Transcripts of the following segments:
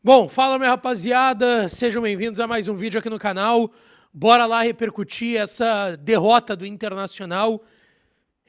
Bom, fala minha rapaziada, sejam bem-vindos a mais um vídeo aqui no canal. Bora lá repercutir essa derrota do Internacional,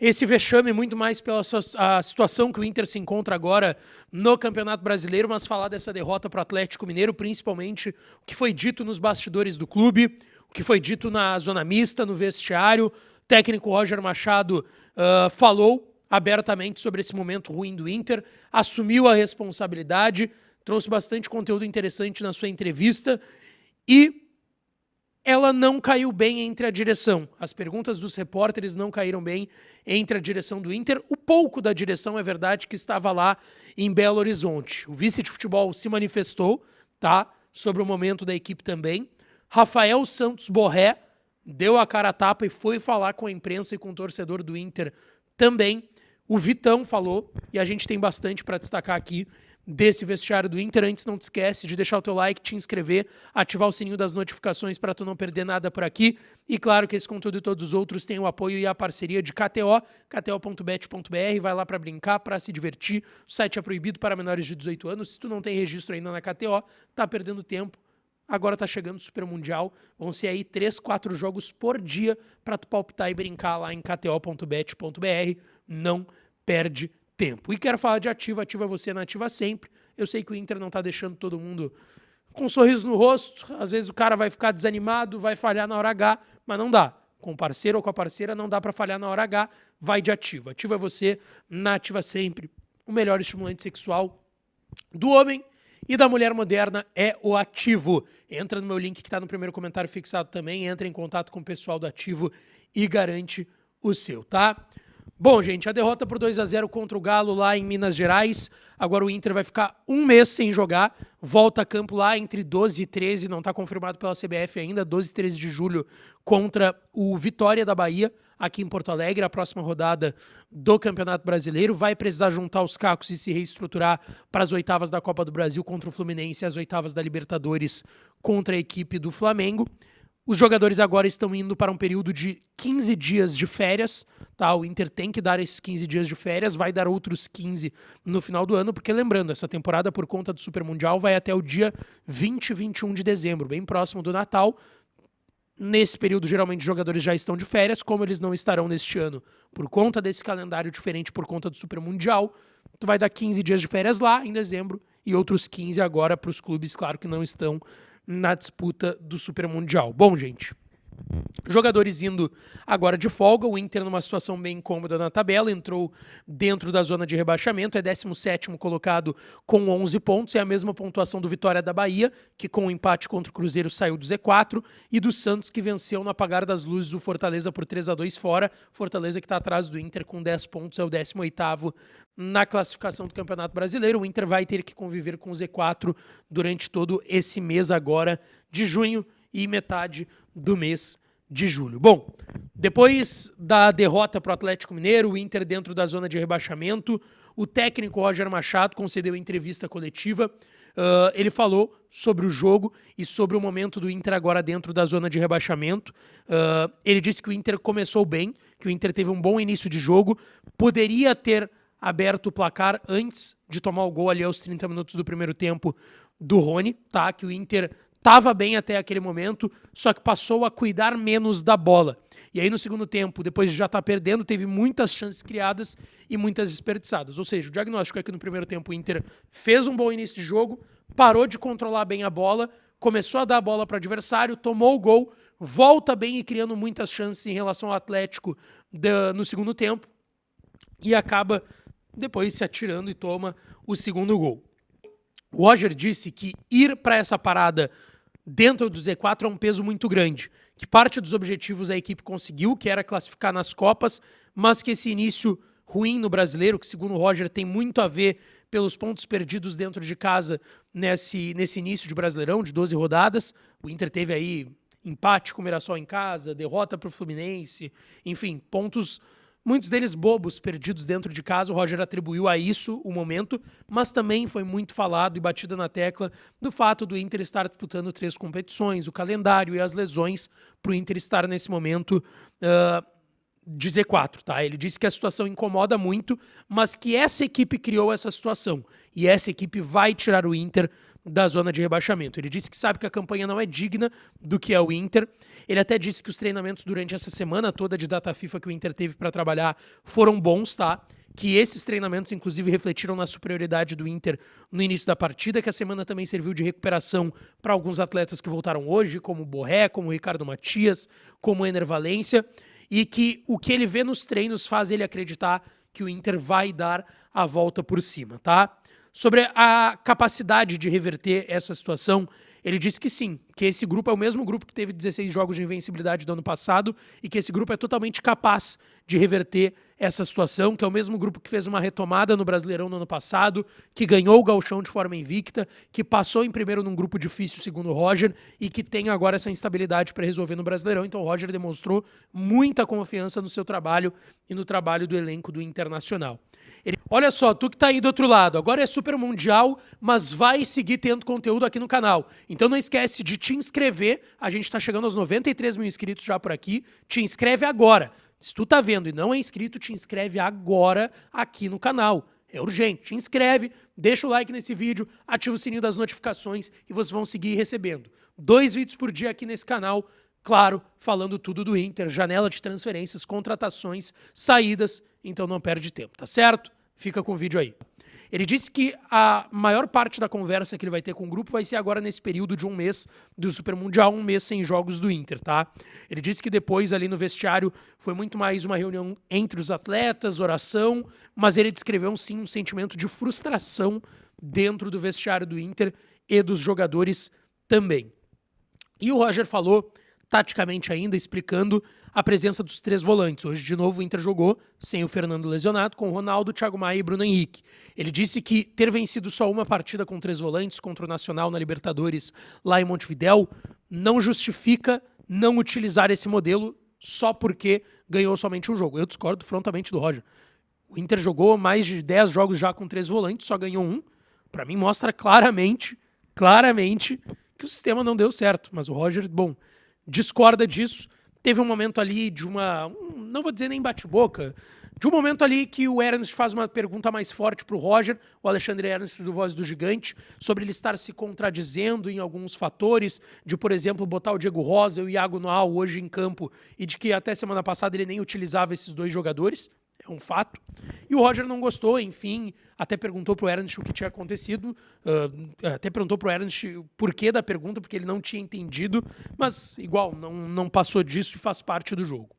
esse vexame muito mais pela a situação que o Inter se encontra agora no Campeonato Brasileiro, mas falar dessa derrota para o Atlético Mineiro, principalmente o que foi dito nos bastidores do clube, o que foi dito na zona mista, no vestiário. O técnico Roger Machado falou abertamente sobre esse momento ruim do Inter, assumiu a responsabilidade, trouxe bastante conteúdo interessante na sua entrevista e ela não caiu bem entre a direção. As perguntas dos repórteres não caíram bem entre a direção do Inter. O pouco da direção, é verdade, que estava lá em Belo Horizonte. O vice de futebol se manifestou, tá, sobre o momento da equipe também. Rafael Santos Borré deu a cara a tapa e foi falar com a imprensa e com o torcedor do Inter também. O Vitão falou, e a gente tem bastante para destacar aqui desse vestiário do Inter. Antes, não te esquece de deixar o teu like, te inscrever, ativar o sininho das notificações para tu não perder nada por aqui. E claro que esse conteúdo e todos os outros têm o apoio e a parceria de KTO, kto.bet.br. Vai lá para brincar, para se divertir. O site é proibido para menores de 18 anos. Se tu não tem registro ainda na KTO, tá perdendo tempo. Agora tá chegando o Super Mundial. Vão ser aí 3, 4 jogos por dia para tu palpitar e brincar lá em kto.bet.br. Não perde tempo. E quero falar de Ativa. Ativa você na Ativa sempre. Eu sei que o Inter não tá deixando todo mundo com um sorriso no rosto. Às vezes o cara vai ficar desanimado, vai falhar na hora H, mas não dá. Com o parceiro ou com a parceira não dá para falhar na hora H. Vai de Ativa. Ativa você na Ativa sempre. O melhor estimulante sexual do homem e da mulher moderna é o Ativo. Entra no meu link que está no primeiro comentário fixado também. Entra em contato com o pessoal do Ativo e garante o seu, tá? Bom, gente, a derrota por 2-0 contra o Galo lá em Minas Gerais. Agora o Inter vai ficar um mês sem jogar. Volta a campo lá entre 12 e 13, não está confirmado pela CBF ainda, 12 e 13 de julho contra o Vitória da Bahia, aqui em Porto Alegre, a próxima rodada do Campeonato Brasileiro. Vai precisar juntar os cacos e se reestruturar para as oitavas da Copa do Brasil contra o Fluminense e as oitavas da Libertadores contra a equipe do Flamengo. Os jogadores agora estão indo para um período de 15 dias de férias, tá? O Inter tem que dar esses 15 dias de férias, vai dar outros 15 no final do ano, porque lembrando, essa temporada por conta do Super Mundial vai até o dia 20 e 21 de dezembro, bem próximo do Natal. Nesse período, geralmente, os jogadores já estão de férias, como eles não estarão neste ano por conta desse calendário diferente, por conta do Super Mundial, tu vai dar 15 dias de férias lá em dezembro e outros 15 agora para os clubes, claro, que não estão na disputa do Super Mundial. Bom, gente, jogadores indo agora de folga, o Inter numa situação bem incômoda na tabela, entrou dentro da zona de rebaixamento, é 17º colocado com 11 pontos, é a mesma pontuação do Vitória da Bahia, que com o empate contra o Cruzeiro saiu do Z4, e do Santos, que venceu no apagar das luzes o Fortaleza por 3-2 fora. Fortaleza que está atrás do Inter com 10 pontos, é o 18º na classificação do Campeonato Brasileiro. O Inter vai ter que conviver com o Z4 durante todo esse mês agora de junho e metade do mês de julho. Bom, depois da derrota para o Atlético Mineiro, o Inter dentro da zona de rebaixamento, o técnico Roger Machado concedeu entrevista coletiva. Ele falou sobre o jogo e sobre o momento do Inter agora dentro da zona de rebaixamento. Ele disse que o Inter começou bem, que o Inter teve um bom início de jogo, poderia ter aberto o placar antes de tomar o gol ali aos 30 minutos do primeiro tempo do Rony, tá? Que o Inter estava bem até aquele momento, só que passou a cuidar menos da bola. E aí no segundo tempo, depois de já estar perdendo, teve muitas chances criadas e muitas desperdiçadas. Ou seja, o diagnóstico é que no primeiro tempo o Inter fez um bom início de jogo, parou de controlar bem a bola, começou a dar a bola para o adversário, tomou o gol, volta bem e criando muitas chances em relação ao Atlético no segundo tempo e acaba depois se atirando e toma o segundo gol. O Roger disse que ir para essa parada dentro do Z4 é um peso muito grande, que parte dos objetivos a equipe conseguiu, que era classificar nas Copas, mas que esse início ruim no Brasileiro, que segundo o Roger tem muito a ver pelos pontos perdidos dentro de casa nesse início de Brasileirão, de 12 rodadas. O Inter teve aí empate com o Mirassol em casa, derrota para o Fluminense, enfim, pontos, muitos deles bobos, perdidos dentro de casa. O Roger atribuiu a isso o momento, mas também foi muito falado e batido na tecla do fato do Inter estar disputando 3 competições, o calendário e as lesões para o Inter estar nesse momento de Z4, tá? Ele disse que a situação incomoda muito, mas que essa equipe criou essa situação e essa equipe vai tirar o Inter da zona de rebaixamento. Ele disse que sabe que a campanha não é digna do que é o Inter. Ele até disse que os treinamentos durante essa semana toda de data FIFA que o Inter teve para trabalhar foram bons, tá? Que esses treinamentos, inclusive, refletiram na superioridade do Inter no início da partida, que a semana também serviu de recuperação para alguns atletas que voltaram hoje, como o Borré, como o Ricardo Matias, como o Ener Valencia, e que o que ele vê nos treinos faz ele acreditar que o Inter vai dar a volta por cima, tá? Sobre a capacidade de reverter essa situação, ele disse que sim, que esse grupo é o mesmo grupo que teve 16 jogos de invencibilidade do ano passado e que esse grupo é totalmente capaz de reverter essa situação, que é o mesmo grupo que fez uma retomada no Brasileirão no ano passado, que ganhou o Gauchão de forma invicta, que passou em primeiro num grupo difícil, segundo o Roger, e que tem agora essa instabilidade para resolver no Brasileirão. Então o Roger demonstrou muita confiança no seu trabalho e no trabalho do elenco do Internacional. Olha só, tu que tá aí do outro lado, agora é Super Mundial, mas vai seguir tendo conteúdo aqui no canal. Então não esquece de te inscrever, a gente tá chegando aos 93 mil inscritos já por aqui, te inscreve agora. Se tu tá vendo e não é inscrito, te inscreve agora aqui no canal. É urgente, te inscreve, deixa o like nesse vídeo, ativa o sininho das notificações e vocês vão seguir recebendo 2 vídeos por dia aqui nesse canal, claro, falando tudo do Inter, janela de transferências, contratações, saídas, então não perde tempo, tá certo? Fica com o vídeo aí. Ele disse que a maior parte da conversa que ele vai ter com o grupo vai ser agora nesse período de um mês do Super Mundial, um mês sem jogos do Inter, tá? Ele disse que depois ali no vestiário foi muito mais uma reunião entre os atletas, oração, mas ele descreveu sim um sentimento de frustração dentro do vestiário do Inter e dos jogadores também. E o Roger falou taticamente ainda, explicando a presença dos 3 volantes. Hoje, de novo, o Inter jogou sem o Fernando lesionado, com o Ronaldo, Thiago Maia e Bruno Henrique. Ele disse que ter vencido só uma partida com 3 volantes contra o Nacional na Libertadores lá em Montevidéu não justifica não utilizar esse modelo só porque ganhou somente um jogo. Eu discordo frontalmente do Roger. O Inter jogou mais de 10 jogos já com 3 volantes, só ganhou um. Para mim, mostra claramente que o sistema não deu certo. Mas o Roger, bom, discorda disso. Teve um momento ali de não vou dizer nem bate-boca, de um momento ali que o Ernst faz uma pergunta mais forte para o Roger, o Alexandre Ernst do Voz do Gigante, sobre ele estar se contradizendo em alguns fatores, de, por exemplo, botar o Diego Rosa e o Iago Noal hoje em campo, e de que até semana passada ele nem utilizava esses 2 jogadores. É um fato. E o Roger não gostou, enfim, até perguntou pro Ernst o que tinha acontecido, até perguntou pro Ernst o porquê da pergunta, porque ele não tinha entendido, mas igual, não passou disso e faz parte do jogo.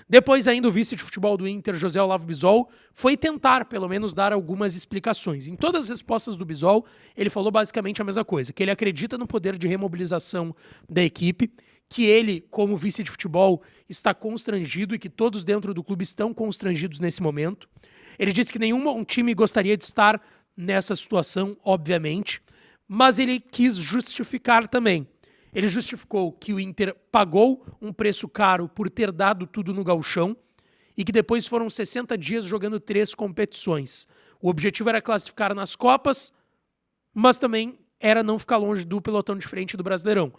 Depois ainda o vice de futebol do Inter, José Olavo Bisol, foi tentar pelo menos dar algumas explicações. Em todas as respostas do Bisol, ele falou basicamente a mesma coisa, que ele acredita no poder de remobilização da equipe, que ele, como vice de futebol, está constrangido e que todos dentro do clube estão constrangidos nesse momento. Ele disse que nenhum time gostaria de estar nessa situação, obviamente, mas ele quis justificar também. Ele justificou que o Inter pagou um preço caro por ter dado tudo no gauchão e que depois foram 60 dias jogando 3 competições. O objetivo era classificar nas Copas, mas também era não ficar longe do pelotão de frente do Brasileirão.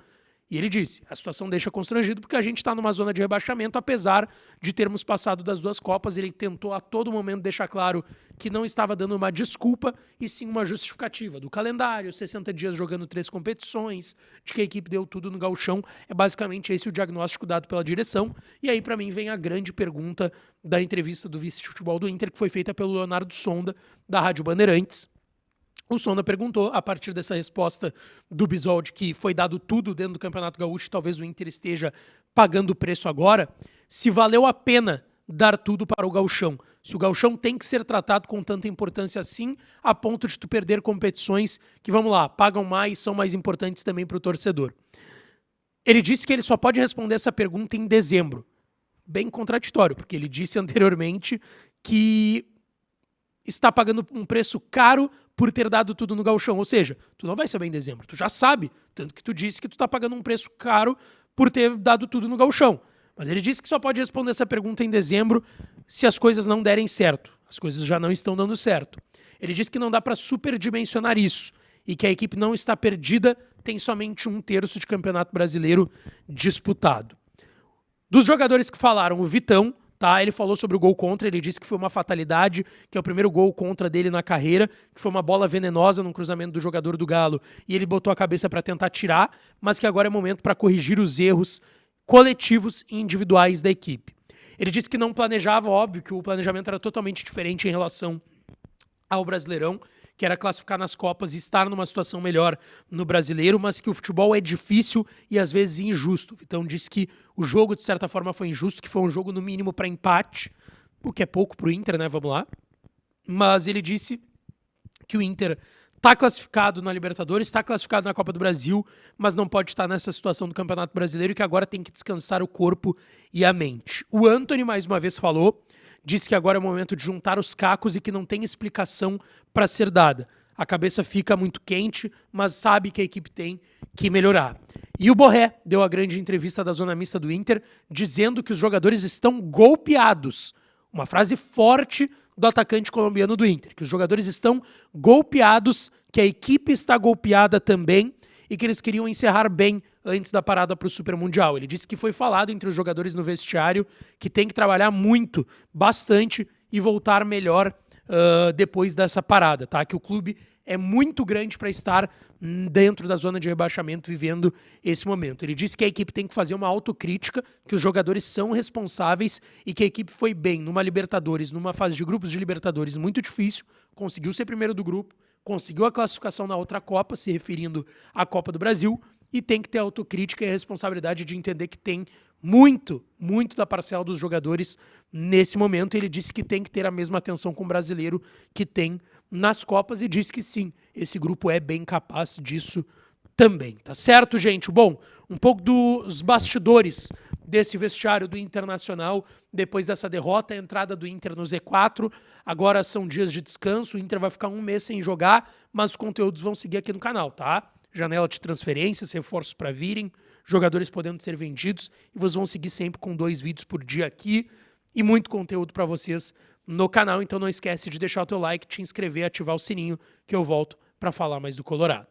E ele disse, a situação deixa constrangido porque a gente está numa zona de rebaixamento, apesar de termos passado das 2 Copas. Ele tentou a todo momento deixar claro que não estava dando uma desculpa, e sim uma justificativa do calendário, 60 dias jogando 3 competições, de que a equipe deu tudo no gauchão. É basicamente esse o diagnóstico dado pela direção. E aí, para mim, vem a grande pergunta da entrevista do vice de futebol do Inter, que foi feita pelo Leonardo Sonda, da Rádio Bandeirantes. O Sonda perguntou, a partir dessa resposta do Bisol, de que foi dado tudo dentro do Campeonato Gaúcho, talvez o Inter esteja pagando o preço agora, se valeu a pena dar tudo para o gauchão. Se o gauchão tem que ser tratado com tanta importância assim, a ponto de tu perder competições que, vamos lá, pagam mais, são mais importantes também para o torcedor. Ele disse que ele só pode responder essa pergunta em dezembro. Bem contraditório, porque ele disse anteriormente que está pagando um preço caro por ter dado tudo no gauchão. Ou seja, tu não vai saber em dezembro, tu já sabe, tanto que tu disse que tu está pagando um preço caro por ter dado tudo no gauchão. Mas ele disse que só pode responder essa pergunta em dezembro se as coisas não derem certo. As coisas já não estão dando certo. Ele disse que não dá para superdimensionar isso e que a equipe não está perdida, tem somente 1/3 de campeonato brasileiro disputado. Dos jogadores que falaram, o Vitão tá? Ele falou sobre o gol contra, ele disse que foi uma fatalidade, que é o primeiro gol contra dele na carreira, que foi uma bola venenosa num cruzamento do jogador do Galo e ele botou a cabeça para tentar tirar, mas que agora é momento para corrigir os erros coletivos e individuais da equipe. Ele disse que não planejava, óbvio que o planejamento era totalmente diferente em relação ao Brasileirão, que era classificar nas Copas e estar numa situação melhor no Brasileiro, mas que o futebol é difícil e às vezes injusto. Então disse que o jogo, de certa forma, foi injusto, que foi um jogo no mínimo para empate, o que é pouco pro Inter, né? Vamos lá. Mas ele disse que o Inter está classificado na Libertadores, está classificado na Copa do Brasil, mas não pode estar nessa situação do Campeonato Brasileiro e que agora tem que descansar o corpo e a mente. O Antony, mais uma vez, falou, disse que agora é o momento de juntar os cacos e que não tem explicação para ser dada. A cabeça fica muito quente, mas sabe que a equipe tem que melhorar. E o Borré deu a grande entrevista da zona mista do Inter, dizendo que os jogadores estão golpeados. Uma frase forte do atacante colombiano do Inter, que os jogadores estão golpeados, que a equipe está golpeada também e que eles queriam encerrar bem antes da parada para o Super Mundial. Ele disse que foi falado entre os jogadores no vestiário que tem que trabalhar muito, bastante e voltar melhor depois dessa parada, tá? Que o clube é muito grande para estar dentro da zona de rebaixamento vivendo esse momento. Ele disse que a equipe tem que fazer uma autocrítica, que os jogadores são responsáveis e que a equipe foi bem numa Libertadores, numa fase de grupos de Libertadores muito difícil, conseguiu ser primeiro do grupo, conseguiu a classificação na outra Copa, se referindo à Copa do Brasil, e tem que ter autocrítica e a responsabilidade de entender que tem muito da parcela dos jogadores nesse momento. Ele disse que tem que ter a mesma atenção com o brasileiro que tem nas Copas e disse que sim, esse grupo é bem capaz disso também, tá certo, gente? Bom, um pouco dos bastidores desse vestiário do Internacional depois dessa derrota, a entrada do Inter no Z4, agora são dias de descanso, o Inter vai ficar um mês sem jogar, mas os conteúdos vão seguir aqui no canal, tá? Janela de transferências, reforços para virem, jogadores podendo ser vendidos, e vocês vão seguir sempre com 2 vídeos por dia aqui e muito conteúdo para vocês no canal. Então não esquece de deixar o teu like, te inscrever, ativar o sininho, que eu volto para falar mais do Colorado.